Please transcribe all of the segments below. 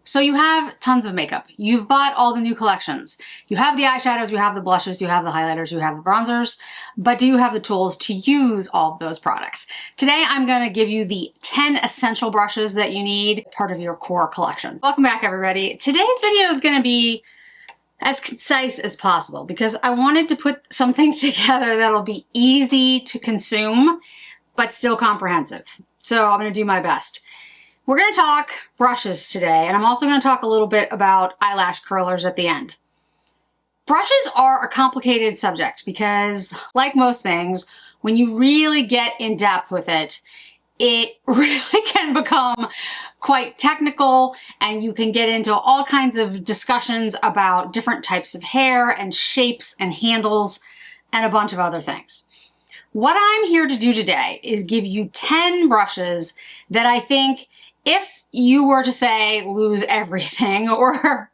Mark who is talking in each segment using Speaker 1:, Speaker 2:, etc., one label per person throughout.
Speaker 1: So you have tons of makeup. You've bought all the new collections. You have the eyeshadows, you have the blushes, you have the highlighters, you have the bronzers, but do you have the tools to use all of those products? Today, I'm gonna give you the 10 essential brushes that you need as part of your core collection. Welcome back, everybody. Today's video is gonna be as concise as possible because I wanted to put something together that'll be easy to consume, but still comprehensive. So I'm gonna do my best. We're gonna talk brushes today, and I'm also gonna talk a little bit about eyelash curlers at the end. Brushes are a complicated subject because, like most things, when you really get in depth with it, it really can become quite technical, and you can get into all kinds of discussions about different types of hair and shapes and handles and a bunch of other things. What I'm here to do today is give you 10 brushes that I think, if you were to say lose everything, or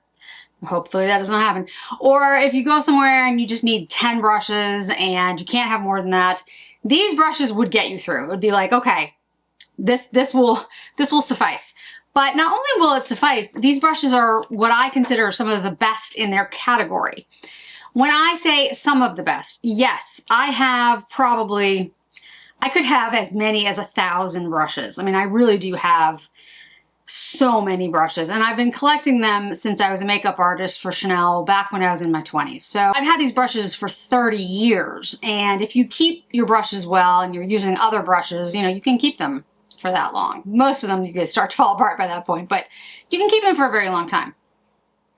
Speaker 1: hopefully that does not happen, or if you go somewhere and you just need 10 brushes and you can't have more than that, these brushes would get you through. It would be like, okay, this will suffice. But not only will it suffice, these brushes are what I consider some of the best in their category. When I say some of the best, yes, I could have as many as 1,000 brushes. I mean, I really do have so many brushes, and I've been collecting them since I was a makeup artist for Chanel back when I was in my 20s. So I've had these brushes for 30 years, and if you keep your brushes well and you're using other brushes, you can keep them for that long. Most of them you start to fall apart by that point, but you can keep them for a very long time.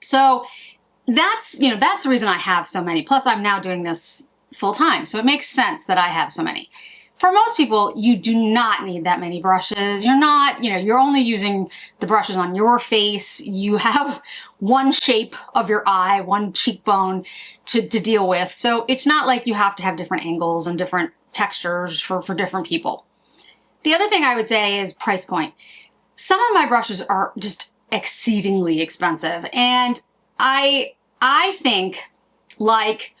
Speaker 1: So that's the reason I have so many. Plus, I'm now doing this full time, so it makes sense that I have so many. For most people, you do not need that many brushes. You're only using the brushes on your face. You have one shape of your eye, one cheekbone to deal with. So it's not like you have to have different angles and different textures for different people. The other thing I would say is price point. Some of my brushes are just exceedingly expensive, and I think, like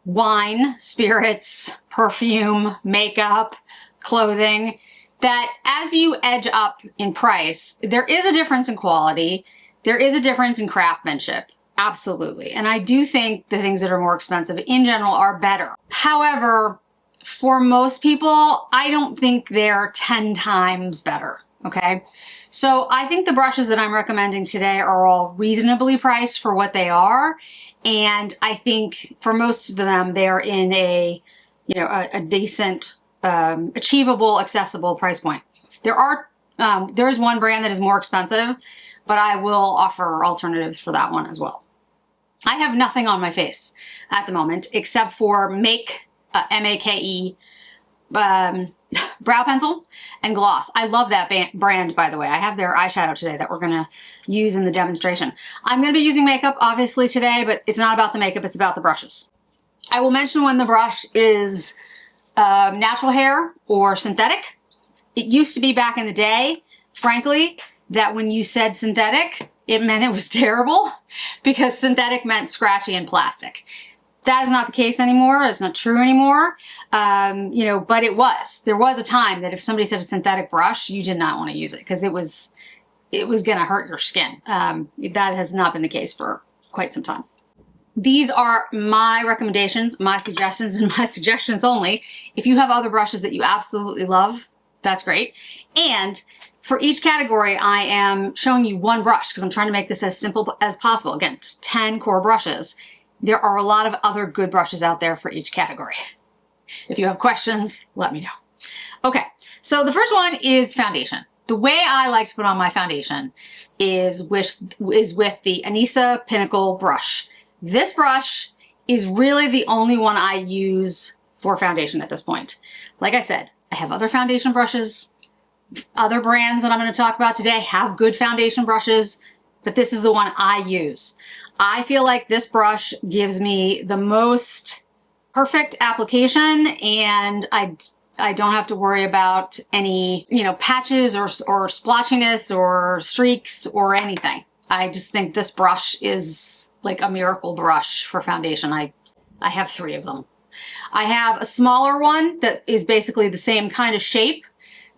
Speaker 1: wine, spirits, perfume, makeup, clothing, that as you edge up in price, there is a difference in quality. There is a difference in craftsmanship. Absolutely. And I do think the things that are more expensive in general are better. However, for most people, I don't think they're 10 times better. Okay. So I think the brushes that I'm recommending today are all reasonably priced for what they are. And I think for most of them, they're in a decent, achievable, accessible price point. There is one brand that is more expensive, but I will offer alternatives for that one as well. I have nothing on my face at the moment except for Make, M-A-K-E, brow pencil and gloss. I love that brand, by the way. I have their eyeshadow today that we're gonna use in the demonstration. I'm gonna be using makeup obviously today, but it's not about the makeup, it's about the brushes. I will mention when the brush is natural hair or synthetic. It used to be back in the day, frankly, that when you said synthetic, it meant it was terrible because synthetic meant scratchy and plastic. That is not the case anymore. It's not true anymore. But it was. There was a time that if somebody said a synthetic brush, you did not want to use it because it was going to hurt your skin. That has not been the case for quite some time. These are my recommendations, my suggestions, and my suggestions only. If you have other brushes that you absolutely love, that's great. And for each category, I am showing you one brush because I'm trying to make this as simple as possible. Again, just 10 core brushes. There are a lot of other good brushes out there for each category. If you have questions, let me know. Okay, so the first one is foundation. The way I like to put on my foundation is with the Anissa Pinnacle brush. This brush is really the only one I use for foundation at this point. Like I said, I have other foundation brushes. Other brands that I'm going to talk about today have good foundation brushes, but this is the one I use. I feel like this brush gives me the most perfect application, and I don't have to worry about any, patches or splotchiness or streaks or anything. I just think this brush is like a miracle brush for foundation. I have 3 of them. I have a smaller one that is basically the same kind of shape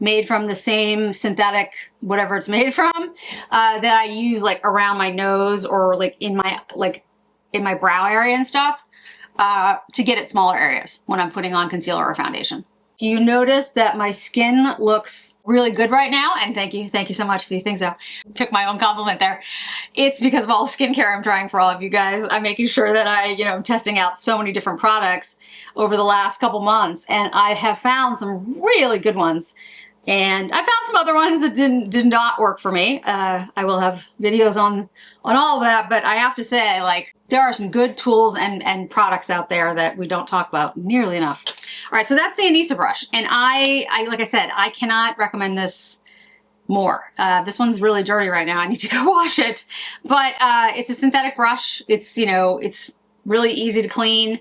Speaker 1: made from the same synthetic, whatever it's made from, that I use like around my nose or like in my brow area and stuff, to get at smaller areas when I'm putting on concealer or foundation. You notice that my skin looks really good right now, and thank you so much if you think so. Took my own compliment there. It's because of all the skincare I'm trying for all of you guys. I'm making sure that I'm testing out so many different products over the last couple months, and I have found some really good ones. And I found some other ones that did not work for me. I will have videos on all of that, but I have to say, like, there are some good tools and products out there that we don't talk about nearly enough. All right, so that's the Anissa brush. And I like I said, I cannot recommend this more. This one's really dirty right now. I need to go wash it. But it's a synthetic brush. It's, it's really easy to clean.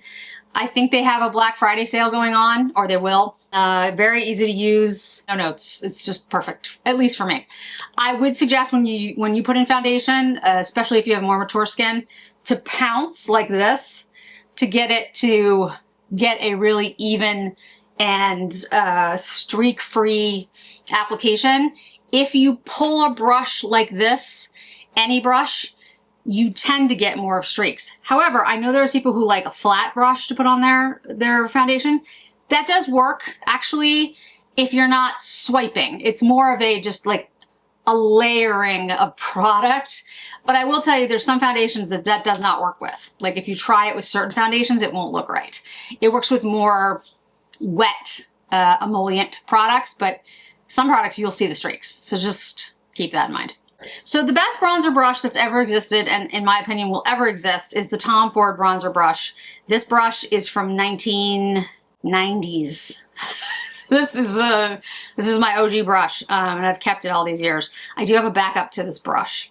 Speaker 1: I think they have a Black Friday sale going on, or they will. Very easy to use. No notes. It's just perfect, at least for me. I would suggest when you put in foundation, especially if you have more mature skin, to pounce like this to get it to get a really even and streak-free application. If you pull a brush like this, any brush, you tend to get more of streaks. However, I know there's people who like a flat brush to put on their foundation. That does work, actually, if you're not swiping. It's more of a just like a layering of product. But I will tell you, there's some foundations that does not work with. Like if you try it with certain foundations, it won't look right. It works with more wet emollient products, but some products you'll see the streaks. So just keep that in mind. So the best bronzer brush that's ever existed, and in my opinion will ever exist, is the Tom Ford bronzer brush. This brush is from 1990s. This is my OG brush, and I've kept it all these years. I do have a backup to this brush.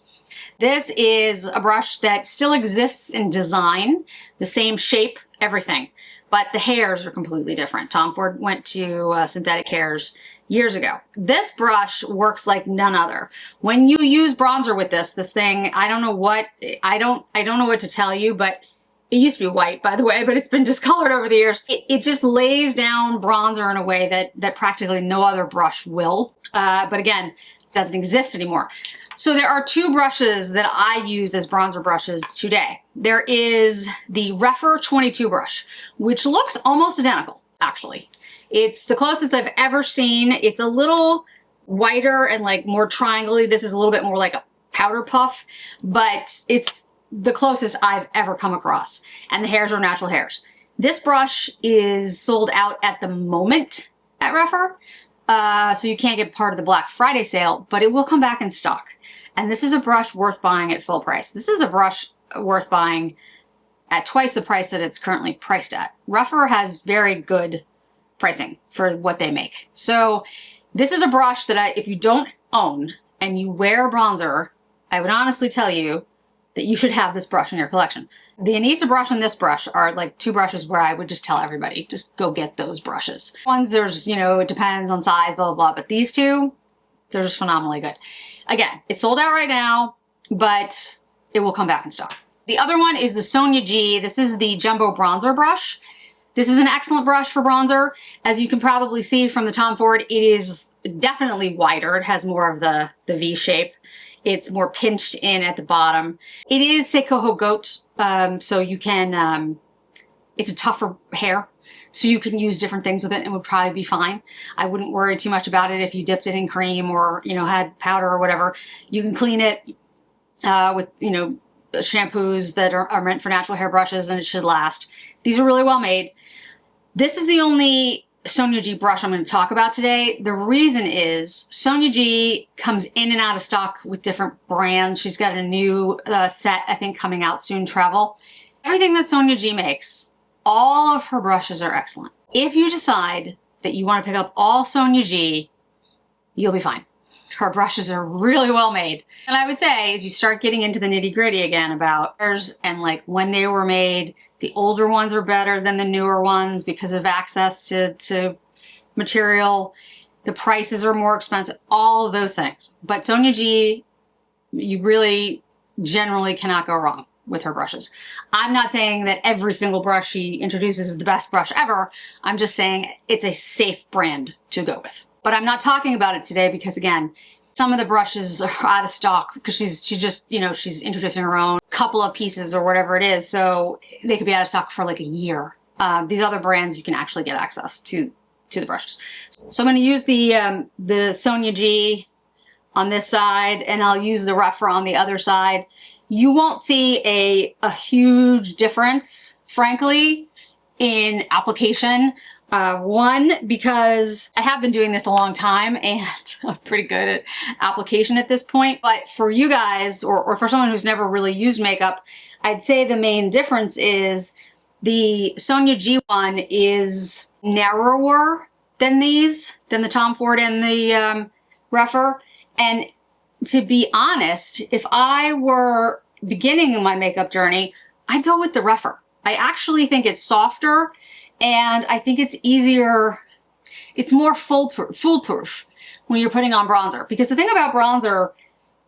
Speaker 1: This is a brush that still exists in design, the same shape, everything, but the hairs are completely different. Tom Ford went to synthetic hairs years ago. This brush works like none other. When you use bronzer with this thing, I don't know what to tell you, but it used to be white, by the way, but it's been discolored over the years. It just lays down bronzer in a way that practically no other brush will. But again, doesn't exist anymore. So there are two brushes that I use as bronzer brushes today. There is the Rephr 22 brush, which looks almost identical, actually. It's the closest I've ever seen. It's a little whiter and like more triangle-y. This is a little bit more like a powder puff, but it's the closest I've ever come across. And the hairs are natural hairs. This brush is sold out at the moment at Rephr. So you can't get part of the Black Friday sale, but it will come back in stock. And this is a brush worth buying at full price. This is a brush worth buying at twice the price that it's currently priced at. Rephr has very good pricing for what they make. So this is a brush that if you don't own and you wear bronzer, I would honestly tell you that you should have this brush in your collection. The Anissa brush and this brush are like two brushes where I would just tell everybody, just go get those brushes. Ones, there's, it depends on size, blah, blah, blah. But these two, they're just phenomenally good. Again, it's sold out right now, but it will come back in stock. The other one is the Sonia G. This is the Jumbo Bronzer Brush. This is an excellent brush for bronzer. As you can probably see from the Tom Ford, it is definitely wider. It has more of the V shape. It's more pinched in at the bottom. It is Seikoho Goat, so you can, it's a tougher hair, so you can use different things with it and it would probably be fine. I wouldn't worry too much about it if you dipped it in cream or, had powder or whatever. You can clean it with, shampoos that are meant for natural hair brushes and it should last. These are really well made. This is the only Sonia G brush I'm going to talk about today. The reason is Sonia G comes in and out of stock with different brands. She's got a new set, I think, coming out soon, Travel. Everything that Sonia G makes, all of her brushes are excellent. If you decide that you want to pick up all Sonia G, you'll be fine. Her brushes are really well made. And I would say, as you start getting into the nitty-gritty again about hers and like when they were made, the older ones are better than the newer ones because of access to material. The prices are more expensive, all of those things. But Sonia G, you really generally cannot go wrong with her brushes. I'm not saying that every single brush she introduces is the best brush ever. I'm just saying it's a safe brand to go with. But I'm not talking about it today because, again, some of the brushes are out of stock because she just, you know, she's introducing her own couple of pieces or whatever it is. So they could be out of stock for like a year. These other brands, you can actually get access to the brushes. So I'm going to use the Sonia G on this side, and I'll use the Rephr on the other side. You won't see a huge difference, frankly, in application. One, because I have been doing this a long time and I'm pretty good at application at this point. But for you guys, or for someone who's never really used makeup, I'd say the main difference is the Sonia G one is narrower than the Tom Ford and the Rephr. And to be honest, if I were beginning in my makeup journey, I'd go with the Rephr. I actually think it's softer, and I think it's easier, it's more foolproof when you're putting on bronzer. Because the thing about bronzer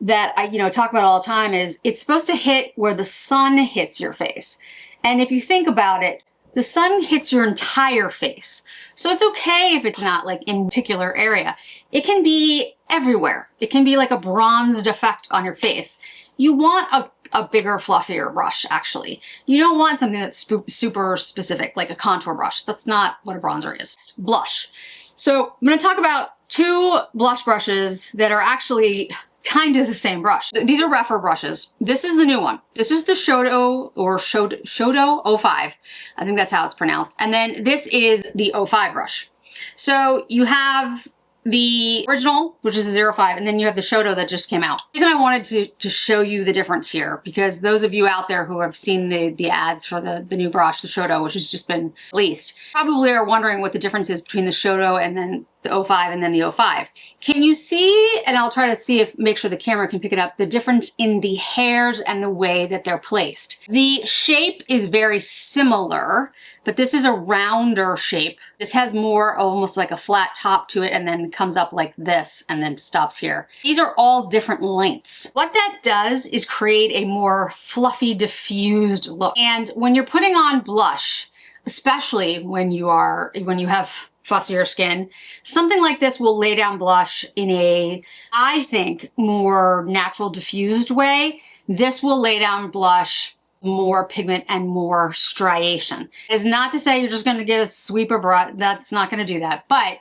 Speaker 1: that I talk about all the time is it's supposed to hit where the sun hits your face. And if you think about it, the sun hits your entire face. So it's okay if it's not like in a particular area. It can be everywhere. It can be like a bronzed effect on your face. You want a bigger, fluffier brush, actually. You don't want something that's super specific, like a contour brush. That's not what a bronzer is. It's blush. So I'm gonna talk about two blush brushes that are actually kind of the same brush. These are Rephr brushes. This is the new one. This is the Shodo Shodo 05. I think that's how it's pronounced. And then this is the 05 brush. So you have the original, which is the 05, and then you have the Shodo that just came out. The reason I wanted to show you the difference here, because those of you out there who have seen the ads for the new brush, the Shodo, which has just been released, probably are wondering what the difference is between the Shodo and then the 05 and then the 05. Can you see, and I'll try to see if, make sure the camera can pick it up, the difference in the hairs and the way that they're placed. The shape is very similar, but this is a rounder shape. This has more almost like a flat top to it and then comes up like this and then stops here. These are all different lengths. What that does is create a more fluffy, diffused look. And when you're putting on blush, especially when you have fussier skin, something like this will lay down blush in a, I think, more natural diffused way. This will lay down blush more pigment and more striation. It's not to say you're just going to get a sweeper brush. That's not going to do that. But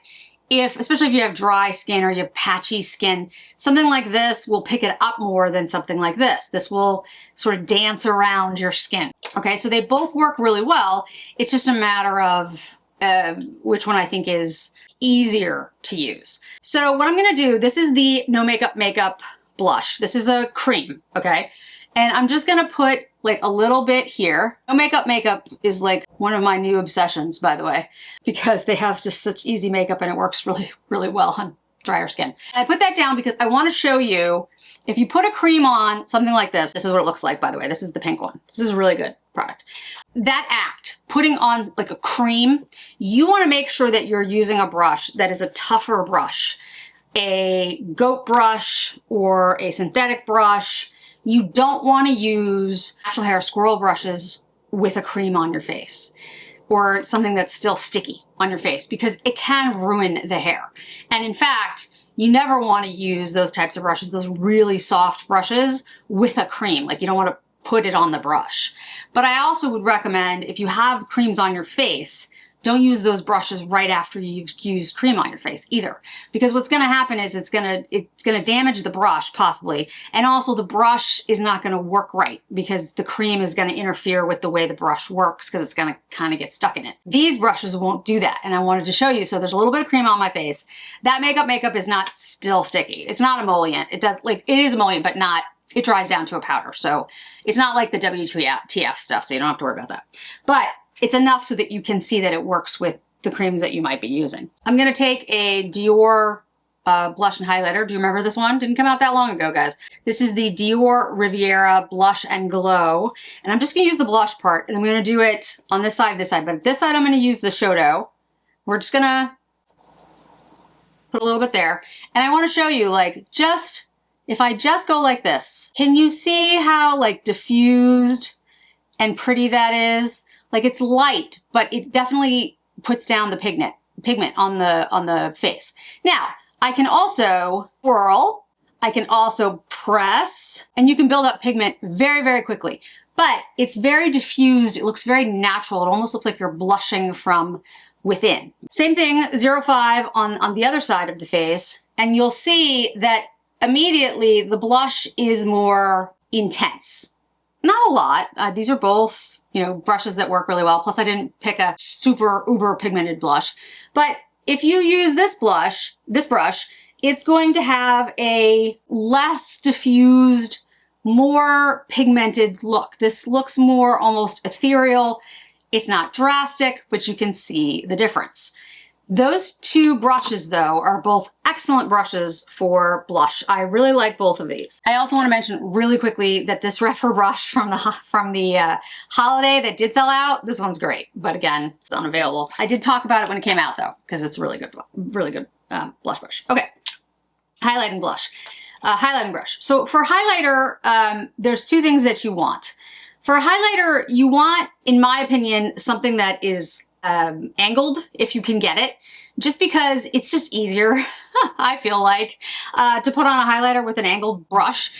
Speaker 1: especially if you have dry skin or you have patchy skin, something like this will pick it up more than something like this. This will sort of dance around your skin. Okay, so they both work really well. It's just a matter of which one I think is easier to use. So what I'm gonna do, this is the No Makeup Makeup blush. This is a cream, okay? And I'm just gonna put like a little bit here. No Makeup Makeup is like one of my new obsessions, by the way, because they have just such easy makeup and it works really, really well on drier skin. And I put that down because I wanna show you, if you put a cream on something like this is what it looks like, by the way. This is the pink one. This is a really good product. That act, putting on like a cream, you want to make sure that you're using a brush that is a tougher brush, a goat brush or a synthetic brush. You don't want to use natural hair squirrel brushes with a cream on your face or something that's still sticky on your face because it can ruin the hair. And in fact, you never want to use those types of brushes, those really soft brushes with a cream. Like you don't want to put it on the brush. But I also would recommend if you have creams on your face, don't use those brushes right after you've used cream on your face either. Because what's gonna happen is it's gonna damage the brush possibly. And also the brush is not gonna work right because the cream is gonna interfere with the way the brush works because it's gonna kind of get stuck in it. These brushes won't do that. And I wanted to show you, so there's a little bit of cream on my face. That makeup is not still sticky. It's not emollient. It is emollient, but not, it dries down to a powder. So it's not like the WTF stuff, so you don't have to worry about that. But it's enough so that you can see that it works with the creams that you might be using. I'm gonna take a Dior blush and highlighter. Do you remember this one? Didn't come out that long ago, guys. This is the Dior Riviera Blush and Glow. And I'm just gonna use the blush part, and I'm gonna do it on this side, but this side I'm gonna use the Shodo. We're just gonna put a little bit there. And I wanna show you, like, if I just go like this, can you see how, like, diffused and pretty that is? Like, it's light, but it definitely puts down the pigment pigment on the face. Now, I can also swirl, I can also press, and you can build up pigment very, very quickly. But it's very diffused, it looks very natural, it almost looks like you're blushing from within. Same thing, 05 on the other side of the face, and you'll see that immediately the blush is more intense. Not a lot, these are both, you know, brushes that work really well, plus I didn't pick a super uber pigmented blush. But if you use this brush, it's going to have a less diffused, more pigmented look. This looks more almost ethereal. It's not drastic, but you can see the difference. Those two brushes, though, are both excellent brushes for blush. I really like both of these. I also want to mention really quickly that this Rephr brush from the holiday that did sell out, this one's great, but again, it's unavailable. I did talk about it when it came out, though, because it's a really good blush brush. Okay, highlighting blush. Highlighting brush. So for highlighter, there's two things that you want. For a highlighter, you want, in my opinion, something that is angled if you can get it, just because it's just easier, I feel like, to put on a highlighter with an angled brush,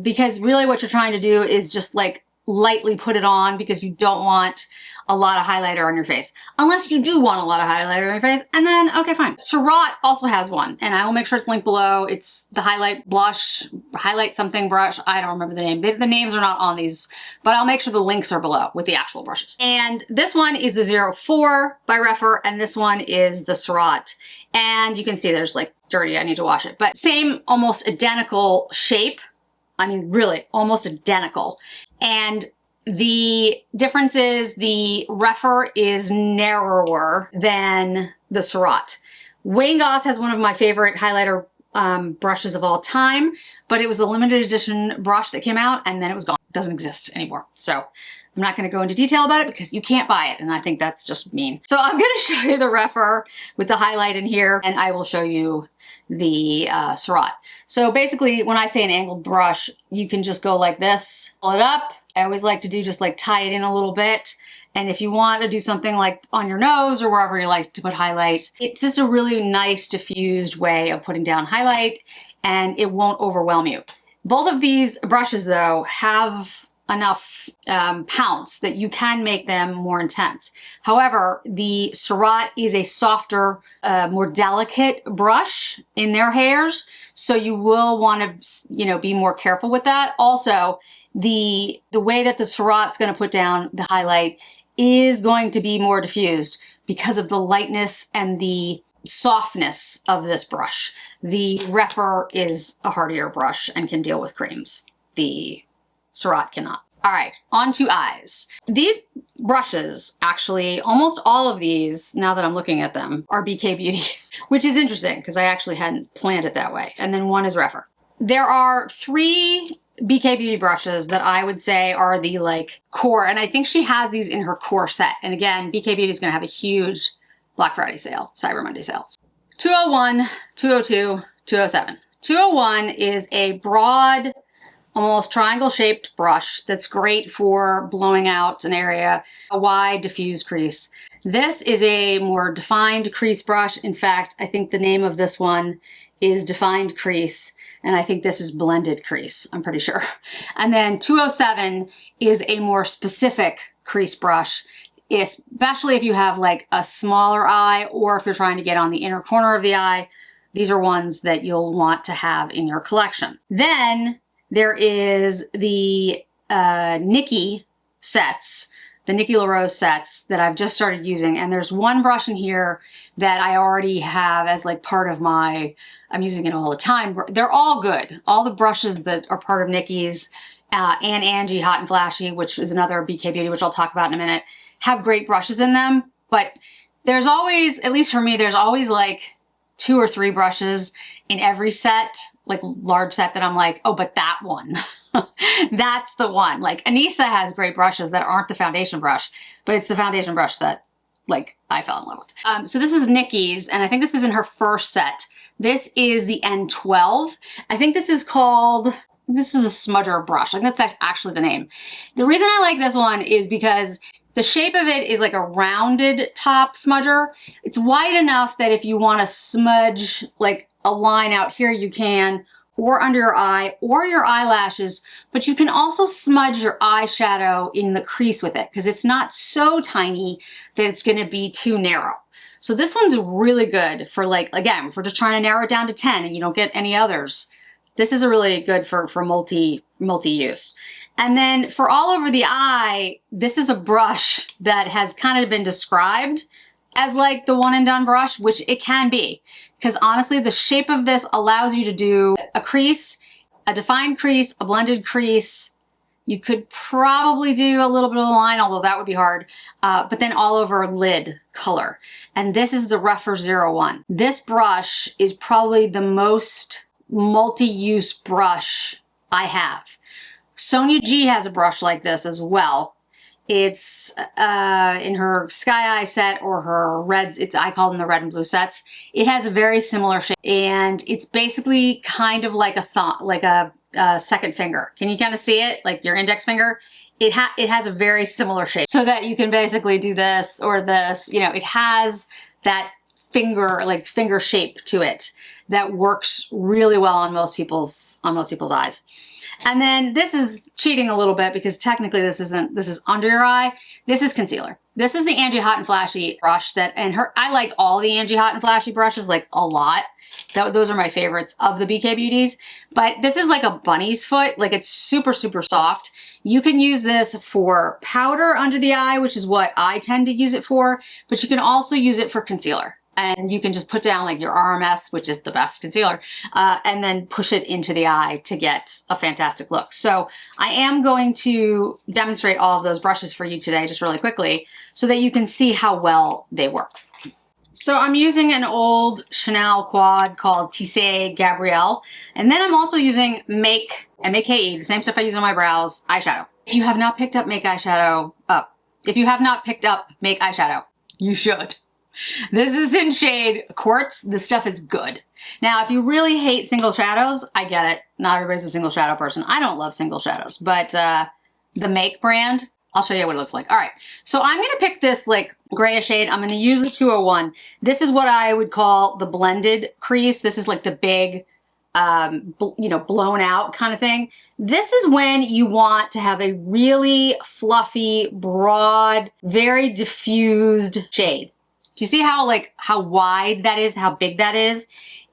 Speaker 1: because really what you're trying to do is just like lightly put it on, because you don't want a lot of highlighter on your face. Unless you do want a lot of highlighter on your face, and then, okay, fine. Surratt also has one, and I will make sure it's linked below. It's the highlight blush, highlight something brush. I don't remember the name. The names are not on these, but I'll make sure the links are below with the actual brushes. And this one is the 04 by Rephr, and this one is the Surratt. And you can see there's like dirty, I need to wash it, but same, almost identical shape. I mean, really, almost identical. And the difference is the Rephr is narrower than the Surratt. Wayne Goss has one of my favorite highlighter brushes of all time, but it was a limited edition brush that came out and then it was gone. It doesn't exist anymore. So I'm not going to go into detail about it because you can't buy it, and I think that's just mean. So I'm going to show you the Rephr with the highlight in here, and I will show you the Surratt. So basically, when I say an angled brush, you can just go like this, pull it up. I always like to do just like tie it in a little bit. And if you want to do something like on your nose or wherever you like to put highlight, it's just a really nice diffused way of putting down highlight, and it won't overwhelm you. Both of these brushes, though, have enough pounce that you can make them more intense. However, the Surratt is a softer, more delicate brush in their hairs, so you will want to, you know, be more careful with that. Also, the way that the Surratt's going to put down the highlight is going to be more diffused because of the lightness and the softness of this brush. The Rephr is a hardier brush and can deal with creams. The Surratt cannot. All right, on to eyes. These brushes, actually, almost all of these, now that I'm looking at them, are BKBeauty, which is interesting because I actually hadn't planned it that way. And then one is Rephr. There are 3 BKBeauty brushes that I would say are the like core, and I think she has these in her core set. And again, BKBeauty is going to have a huge Black Friday sale, Cyber Monday sales. 201, 202, 207. 201 is a broad, almost triangle shaped brush that's great for blowing out an area, a wide diffuse crease. This is a more defined crease brush. In fact, I think the name of this one is Defined Crease, and I think this is Blended Crease, I'm pretty sure. And then 207 is a more specific crease brush, especially if you have like a smaller eye or if you're trying to get on the inner corner of the eye. These are ones that you'll want to have in your collection. Then there is the Nikki sets, the Nikki LaRose sets that I've just started using. And there's one brush in here that I already have as like part of my, I'm using it all the time. They're all good. All the brushes that are part of Nikki's and Angie Hot and Flashy, which is another BKBeauty, which I'll talk about in a minute, have great brushes in them. But there's always, at least for me, there's always like 2 or 3 brushes in every set, like large set, that I'm like, oh, but that one, that's the one. Like Anissa has great brushes that aren't the foundation brush, but it's the foundation brush that like I fell in love with. So this is Nikki's, and I think this is in her first set. This is the N12. I think this is called, this is the Smudger brush. I think that's actually the name. The reason I like this one is because The shape of it is like a rounded top smudger. It's wide enough that if you want to smudge like a line out here, you can, or under your eye or your eyelashes, but you can also smudge your eyeshadow in the crease with it because it's not so tiny that it's going to be too narrow. So this one's really good for, like, again, if we're just trying to narrow it down to 10 and you don't get any others, this is a really good for multi-use. And then for all over the eye, this is a brush that has kind of been described as like the one and done brush, which it can be. Because honestly, the shape of this allows you to do a crease, a defined crease, a blended crease. You could probably do a little bit of a line, although that would be hard, but then all over lid color. And this is the Rephr 01. This brush is probably the most multi-use brush I have. Sonia G has a brush like this as well. It's in her Sky Eye set or her reds. I call them the red and blue sets. It has a very similar shape, and it's basically kind of like a thumb, like a second finger. Can you kind of see it? Like your index finger? It has a very similar shape, so that you can basically do this or this. You know, it has that finger shape to it that works really well on most people's eyes. And then this is cheating a little bit because technically this is under your eye. This is concealer. This is the Angie Hot and Flashy brush I like all the Angie Hot and Flashy brushes like a lot. Those are my favorites of the BK Beauties. But this is like a bunny's foot. Like, it's super, super soft. You can use this for powder under the eye, which is what I tend to use it for. But you can also use it for concealer. And you can just put down like your RMS, which is the best concealer, and then push it into the eye to get a fantastic look. So I am going to demonstrate all of those brushes for you today, just really quickly, so that you can see how well they work. So I'm using an old Chanel quad called Tissé Gabrielle. And then I'm also using Make, M-A-K-E, the same stuff I use on my brows, eyeshadow. If you have not picked up Make eyeshadow, you should. This is in shade Quartz. This stuff is good. Now, if you really hate single shadows, I get it. Not everybody's a single shadow person. I don't love single shadows, but the Make brand, I'll show you what it looks like. All right, so I'm gonna pick this like grayish shade. I'm gonna use the 201. This is what I would call the blended crease. This is like the big, blown out kind of thing. This is when you want to have a really fluffy, broad, very diffused shade. Do you see how wide that is, how big that is?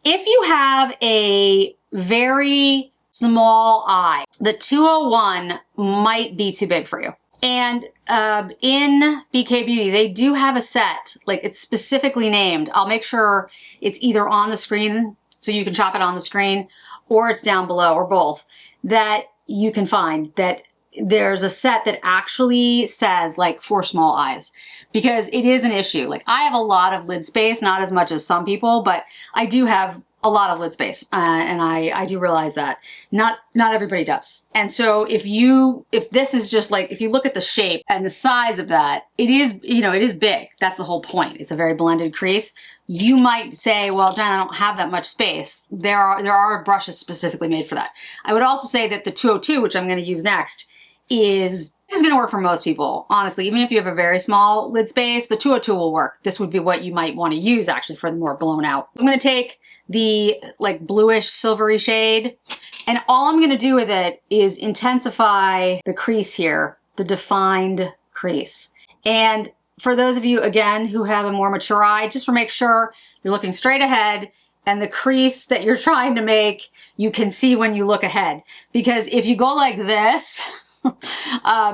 Speaker 1: If you have a very small eye, the 201 might be too big for you. And in BK Beauty, they do have a set, like it's specifically named. I'll make sure it's either on the screen so you can shop it on the screen, or it's down below, or both, that you can find that there's a set that actually says like for small eyes, because it is an issue. Like, I have a lot of lid space, not as much as some people, but I do have a lot of lid space, and I do realize that not everybody does. And so if this is just like, if you look at the shape and the size of that, it is big. That's the whole point. It's a very blended crease. You might say, well, Jen, I don't have that much space. There are brushes specifically made for that. I would also say that the 202, which I'm going to use next, this is going to work for most people, honestly. Even if you have a very small lid space, the 202 will work. This would be what you might want to use actually for the more blown out. I'm going to take the like bluish silvery shade, and all I'm going to do with it is intensify the crease here, the defined crease. And for those of you, again, who have a more mature eye, just to make sure you're looking straight ahead, and the crease that you're trying to make, you can see when you look ahead. Because if you go like this,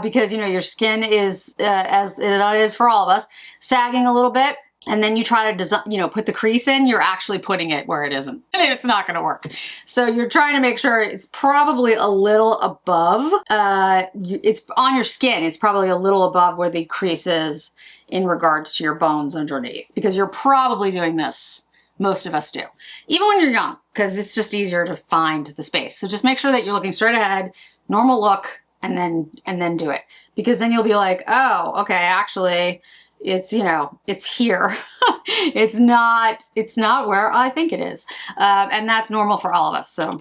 Speaker 1: because your skin is, as it is for all of us, sagging a little bit, and then you try to design, put the crease in, you're actually putting it where it isn't. And it's not going to work. So you're trying to make sure it's probably a little above, it's on your skin, it's probably a little above where the crease is in regards to your bones underneath, because you're probably doing this. Most of us do, even when you're young, because it's just easier to find the space. So just make sure that you're looking straight ahead, normal look, and then do it, because then you'll be like, oh, okay, actually, it's it's here. it's not where I think it is, and that's normal for all of us. So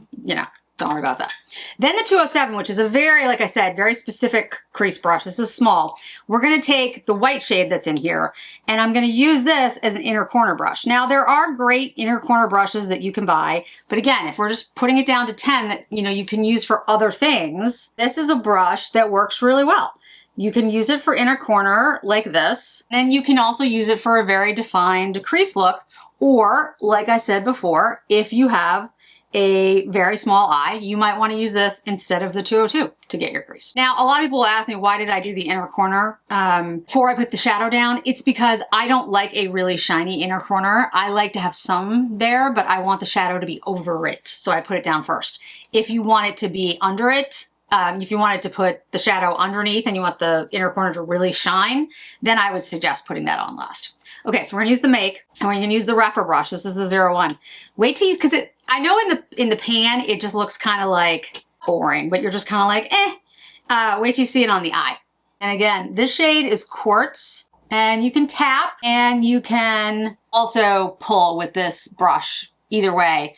Speaker 1: Don't worry about that. Then the 207, which is a very, like I said, very specific crease brush. This is small. We're going to take the white shade that's in here, and I'm going to use this as an inner corner brush. Now, there are great inner corner brushes that you can buy, but again, if we're just putting it down to 10 that, you know, you can use for other things, this is a brush that works really well. You can use it for inner corner like this, and you can also use it for a very defined crease look, or, like I said before, if you have a very small eye, you might want to use this instead of the 202 to get your crease. Now, a lot of people will ask me, why did I do the inner corner before I put the shadow down? It's because I don't like a really shiny inner corner. I like to have some there, but I want the shadow to be over it, so I put it down first. If you want it to be under it, if you wanted to put the shadow underneath and you want the inner corner to really shine, then I would suggest putting that on last. Okay, so we're gonna use the Make, and we're gonna use the Rephr brush. This is the 01. Wait till you, because I know in the pan, it just looks kind of like boring, but you're just kind of like, eh. Wait till you see it on the eye. And again, this shade is Quartz, and you can tap, and you can also pull with this brush. Either way,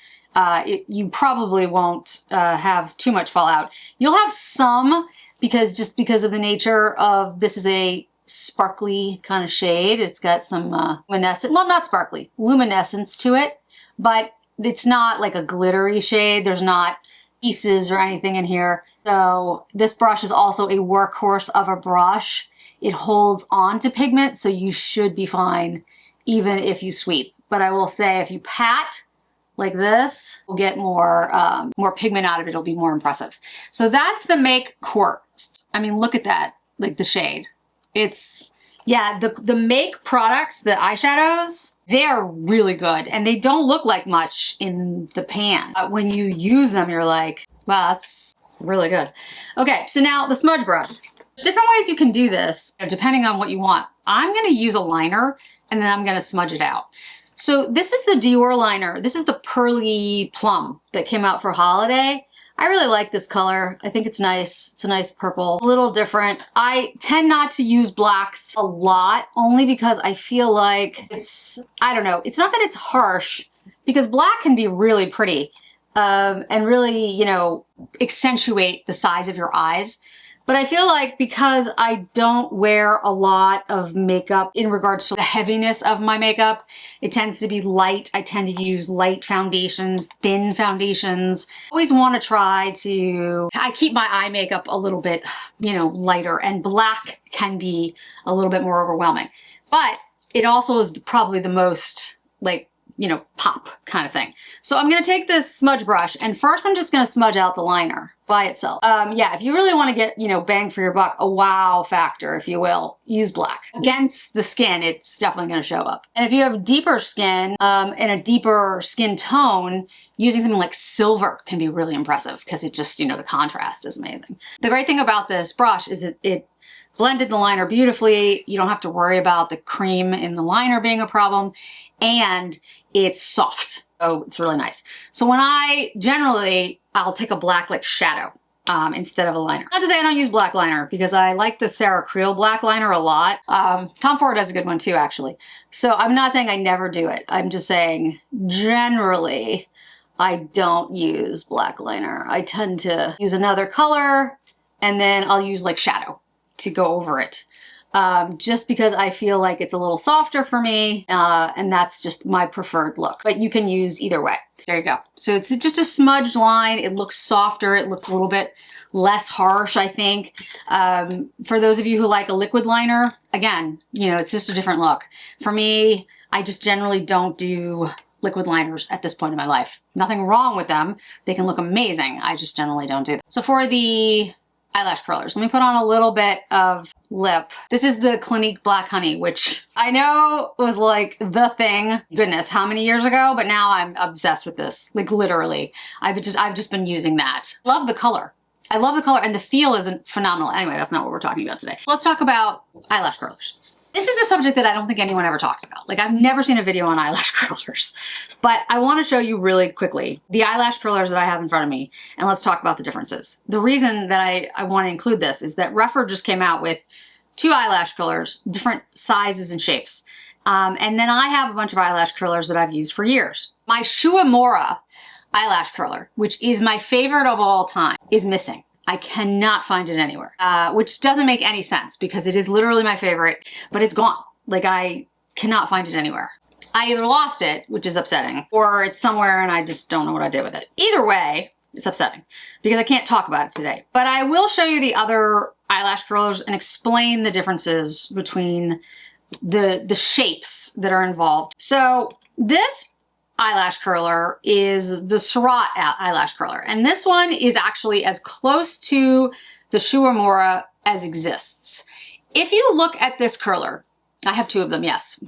Speaker 1: you probably won't have too much fallout. You'll have some, because of the nature of, this is a sparkly kind of shade. It's got some luminescent, well, not sparkly, luminescence to it, but it's not like a glittery shade. There's not pieces or anything in here. So this brush is also a workhorse of a brush. It holds on to pigment, so you should be fine even if you sweep. But I will say, if you pat like this, you'll get more pigment out of it. It'll be more impressive. So that's the Make Quartz. I mean, look at that, like the shade. It's, yeah, the Make products, the eyeshadows, they are really good, and they don't look like much in the pan. When you use them, you're like, wow, that's really good. Okay, so now the smudge brush. There's different ways you can do this, depending on what you want. I'm gonna use a liner, and then I'm gonna smudge it out. So this is the Dior liner. This is the Pearly Plum that came out for holiday. I really like this color. I think it's nice. It's a nice purple, a little different. I tend not to use blacks a lot, only because I feel like it's, I don't know, it's not that it's harsh, because black can be really pretty and really, you know, accentuate the size of your eyes. But I feel like because I don't wear a lot of makeup in regards to the heaviness of my makeup, it tends to be light. I tend to use light foundations, thin foundations. I always want to try to, I keep my eye makeup a little bit, you know, lighter, and black can be a little bit more overwhelming. But it also is probably the most, like, you know, pop kind of thing. So I'm gonna take this smudge brush, and first I'm just gonna smudge out the liner by itself. Yeah, if you really wanna get, you know, bang for your buck, a wow factor, if you will, use black. Against the skin, it's definitely gonna show up. And if you have deeper skin and a deeper skin tone, using something like silver can be really impressive, because it just, you know, the contrast is amazing. The great thing about this brush is it blended the liner beautifully. You don't have to worry about the cream in the liner being a problem, and it's soft, so it's really nice. So when I'll take a black like shadow instead of a liner. Not to say I don't use black liner, because I like the Sarah Creel black liner a lot. Tom Ford has a good one too, actually. So I'm not saying I never do it. I'm just saying generally I don't use black liner. I tend to use another color, and then I'll use like shadow to go over it. Just because I feel like it's a little softer for me, and that's just my preferred look. But you can use either way. There you go. So it's just a smudged line. It looks softer. It looks a little bit less harsh, I think. For those of you who like a liquid liner, again, you know, it's just a different look. For me, I just generally don't do liquid liners at this point in my life. Nothing wrong with them. They can look amazing. I just generally don't do them. So for the eyelash curlers, let me put on a little bit of lip. This is the Clinique Black Honey, which I know was like the thing, goodness, how many years ago, but now I'm obsessed with this, like literally. I've just been using that. Love the color. I love the color, and the feel isn't phenomenal. Anyway, that's not what we're talking about today. Let's talk about eyelash curlers. This is a subject that I don't think anyone ever talks about. Like, I've never seen a video on eyelash curlers, but I want to show you really quickly the eyelash curlers that I have in front of me, and let's talk about the differences. The reason that I want to include this is that Rephr just came out with 2 eyelash curlers, different sizes and shapes. And then I have a bunch of eyelash curlers that I've used for years. My Shuamora eyelash curler, which is my favorite of all time, is missing. I cannot find it anywhere, which doesn't make any sense because it is literally my favorite, but it's gone. Like, I cannot find it anywhere. I either lost it, which is upsetting, or it's somewhere and I just don't know what I did with it. Either way, it's upsetting because I can't talk about it today. But I will show you the other eyelash curlers and explain the differences between the shapes that are involved. So this eyelash curler is the Surratt eyelash curler. And this one is actually as close to the Shu Uemura as exists. If you look at this curler, I have two of them, yes,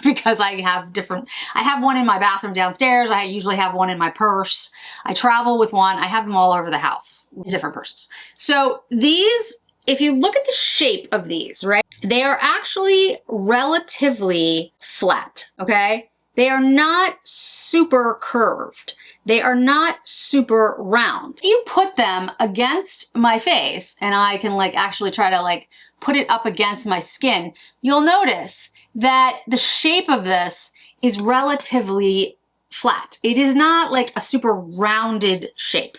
Speaker 1: because I have one in my bathroom downstairs. I usually have one in my purse. I travel with one. I have them all over the house, different purses. So these, if you look at the shape of these, right, they are actually relatively flat, okay? They are not super curved. They are not super round. If you put them against my face, and I can like actually try to like put it up against my skin, you'll notice that the shape of this is relatively flat. It is not like a super rounded shape.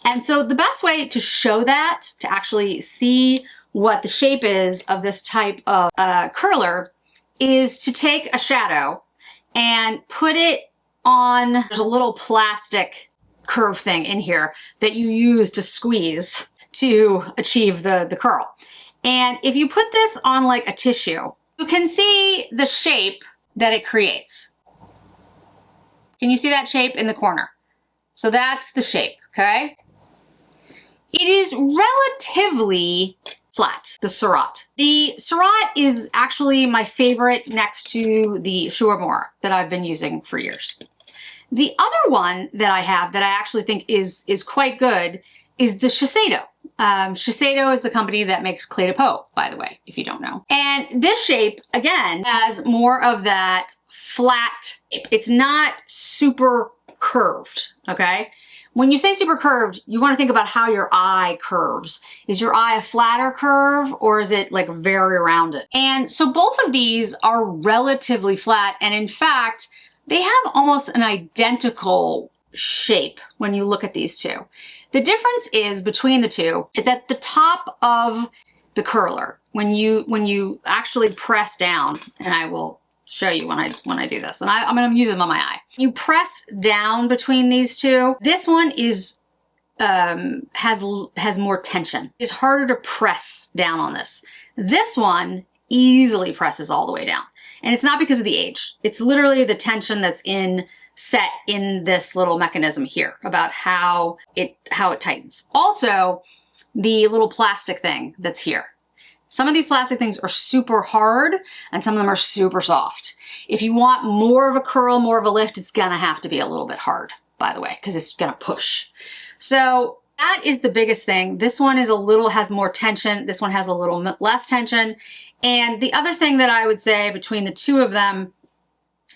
Speaker 1: And so the best way to show that, to actually see what the shape is of this type of curler, is to take a shadow and put it on, there's a little plastic curve thing in here that you use to squeeze to achieve the curl. And if you put this on like a tissue, you can see the shape that it creates. Can you see that shape in the corner? So that's the shape, okay? It is relatively flat, the Surratt. The Surratt is actually my favorite next to the Shu Uemura that I've been using for years. The other one that I have that I actually think is quite good is the Shiseido. Shiseido is the company that makes Clé de Peau, by the way, if you don't know. And this shape, again, has more of that flat shape. It's not super curved, okay? When you say super curved, you want to think about how your eye curves. Is your eye a flatter curve or is it like very rounded? And so both of these are relatively flat. And in fact, they have almost an identical shape when you look at these two. The difference is between the two is at the top of the curler. When you actually press down, and I will show you when I do this, and I'm gonna use them on my eye. You press down between these two. This one is has more tension. It's harder to press down on this. This one easily presses all the way down, and it's not because of the age. It's literally the tension that's set in this little mechanism here about how it tightens. Also, the little plastic thing that's here. Some of these plastic things are super hard and some of them are super soft. If you want more of a curl, more of a lift, it's gonna have to be a little bit hard, by the way, because it's gonna push. So that is the biggest thing. This one is has more tension. This one has a little less tension. And the other thing that I would say between the two of them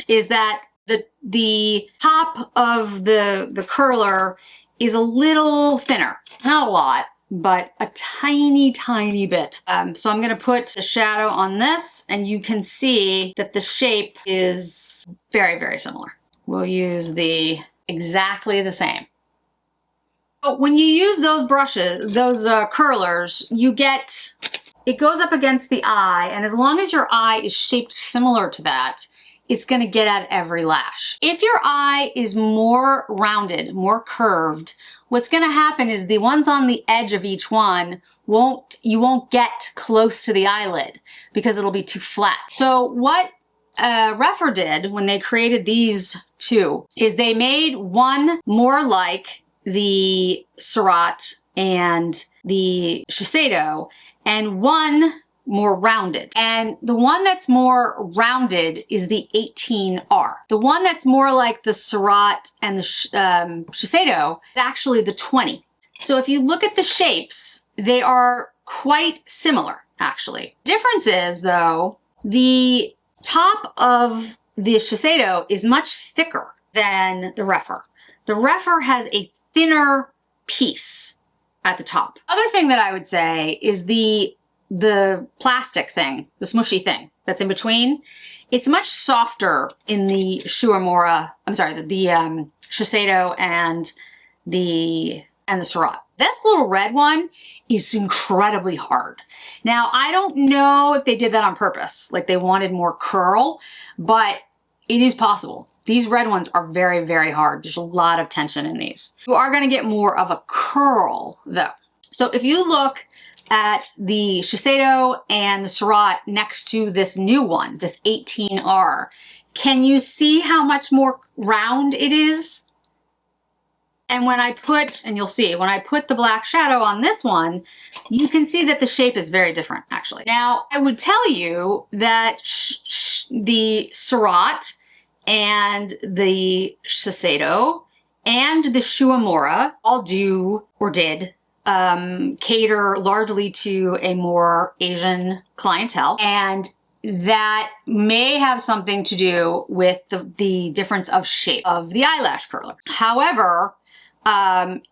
Speaker 1: is that the top of the curler is a little thinner. Not a lot, but a tiny, tiny bit. So I'm gonna put a shadow on this and you can see that the shape is very, very similar. We'll use exactly the same. But when you use those brushes, those curlers, it goes up against the eye, and as long as your eye is shaped similar to that, it's gonna get at every lash. If your eye is more rounded, more curved, what's gonna happen is the ones on the edge of each one you won't get close to the eyelid because it'll be too flat. So what Rephr did when they created these two is they made one more like the Surratt and the Shiseido, and one more rounded. And the one that's more rounded is the 18R. The one that's more like the Surratt and the Shiseido is actually the 20. So if you look at the shapes, they are quite similar, actually. Difference is, though, the top of the Shiseido is much thicker than the Rephr. The Rephr has a thinner piece at the top. Other thing that I would say is the plastic thing, the smushy thing that's in between, it's much softer in the Shuamora, I'm sorry, the Shiseido and the Surratt. This little red one is incredibly hard. Now, I don't know if they did that on purpose, like they wanted more curl, but it is possible. These red ones are very, very hard. There's a lot of tension in these. You are gonna get more of a curl though. So if you look at the Shiseido and the Surratt next to this new one, this 18R, can you see how much more round it is? And when I put, and you'll see, when I put the black shadow on this one, you can see that the shape is very different, actually. Now, I would tell you that the Surratt and the Shiseido and the Shuamora all do, or did, cater largely to a more Asian clientele. And that may have something to do with the difference of shape of the eyelash curler. However,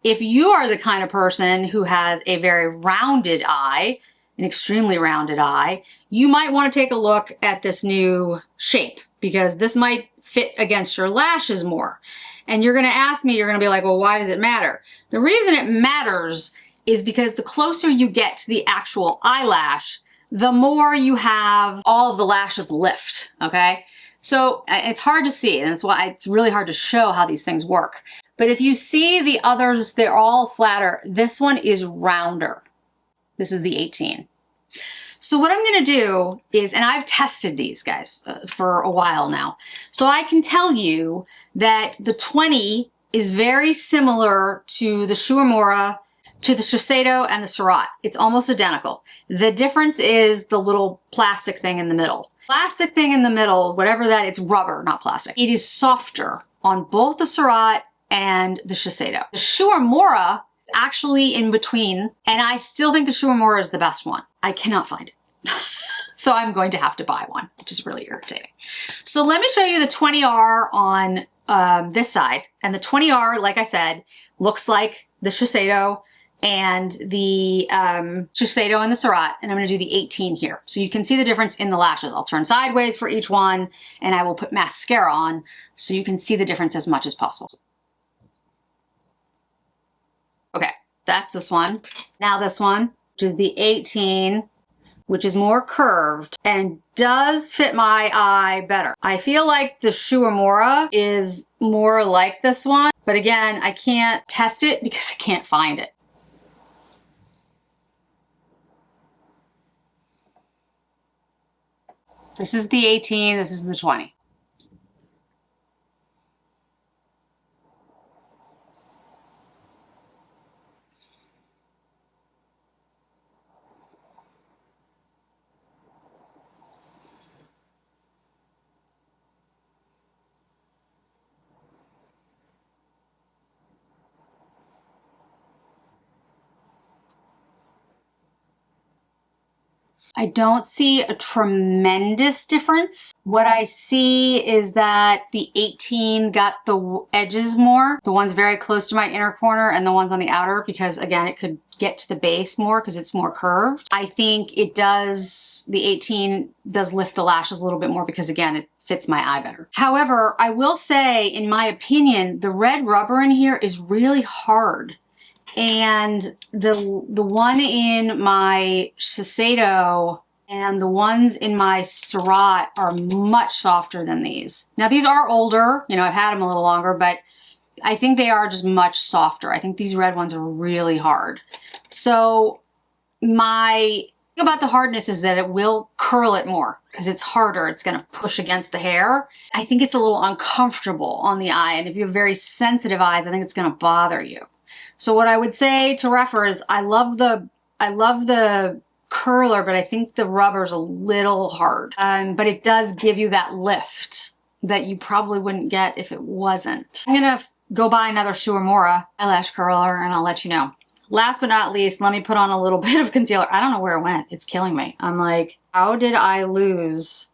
Speaker 1: if you are the kind of person who has a very rounded eye, an extremely rounded eye, you might want to take a look at this new shape because this might fit against your lashes more. And you're going to ask me, you're going to be like, well, why does it matter? The reason it matters is because the closer you get to the actual eyelash, the more you have all of the lashes lift, okay? So it's hard to see, and that's why it's really hard to show how these things work. But if you see the others, they're all flatter. This one is rounder. This is the 18. So what I'm gonna do is, and I've tested these guys for a while now, so I can tell you that the 20 is very similar to the Shuamora, to the Shiseido and the Surratt. It's almost identical. The difference is the little plastic thing in the middle. Plastic thing in the middle, whatever that, it's rubber, not plastic. It is softer on both the Surratt and the Shiseido. The Shuamora is actually in between, and I still think the Shuamora is the best one. I cannot find it. So I'm going to have to buy one, which is really irritating. So let me show you the 20R on this side. And the 20R, like I said, looks like the Shiseido and the Shiseido and the Surratt, and I'm gonna do the 18 here. So you can see the difference in the lashes. I'll turn sideways for each one, and I will put mascara on so you can see the difference as much as possible. Okay, that's this one. Now this one, which is the 18, which is more curved and does fit my eye better. I feel like the Shuamora is more like this one, but again, I can't test it because I can't find it. This is the 18, this is the 20. I don't see a tremendous difference. What I see is that the 18 got the edges more, the ones very close to my inner corner and the ones on the outer, because again, it could get to the base more because it's more curved. I think it does, the 18 does lift the lashes a little bit more because again, it fits my eye better. However, I will say, in my opinion, the red rubber in here is really hard. And the one in my Shiseido and the ones in my Surratt are much softer than these. Now these are older, you know, I've had them a little longer, but I think they are just much softer. I think these red ones are really hard. So my thing about the hardness is that it will curl it more because it's harder. It's gonna push against the hair. I think it's a little uncomfortable on the eye. And if you have very sensitive eyes, I think it's gonna bother you. So what I would say to Rephr is I love the curler, but I think the rubber's a little hard. But it does give you that lift that you probably wouldn't get if it wasn't. I'm gonna go buy another Shuamora eyelash curler and I'll let you know. Last but not least, let me put on a little bit of concealer. I don't know where it went. It's killing me. I'm like, how did I lose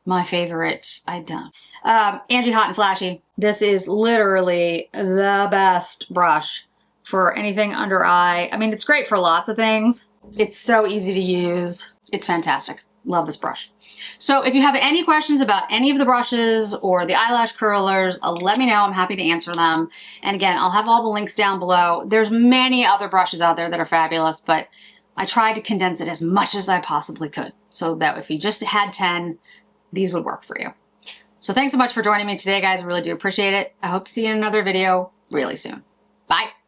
Speaker 1: my favorite? I don't. Angie Hot and Flashy. This is literally the best brush for anything under eye. I mean, it's great for lots of things. It's so easy to use. It's fantastic. Love this brush. So if you have any questions about any of the brushes or the eyelash curlers, let me know. I'm happy to answer them. And again, I'll have all the links down below. There's many other brushes out there that are fabulous, but I tried to condense it as much as I possibly could so that if you just had 10, these would work for you. So thanks so much for joining me today, guys. I really do appreciate it. I hope to see you in another video really soon. Bye.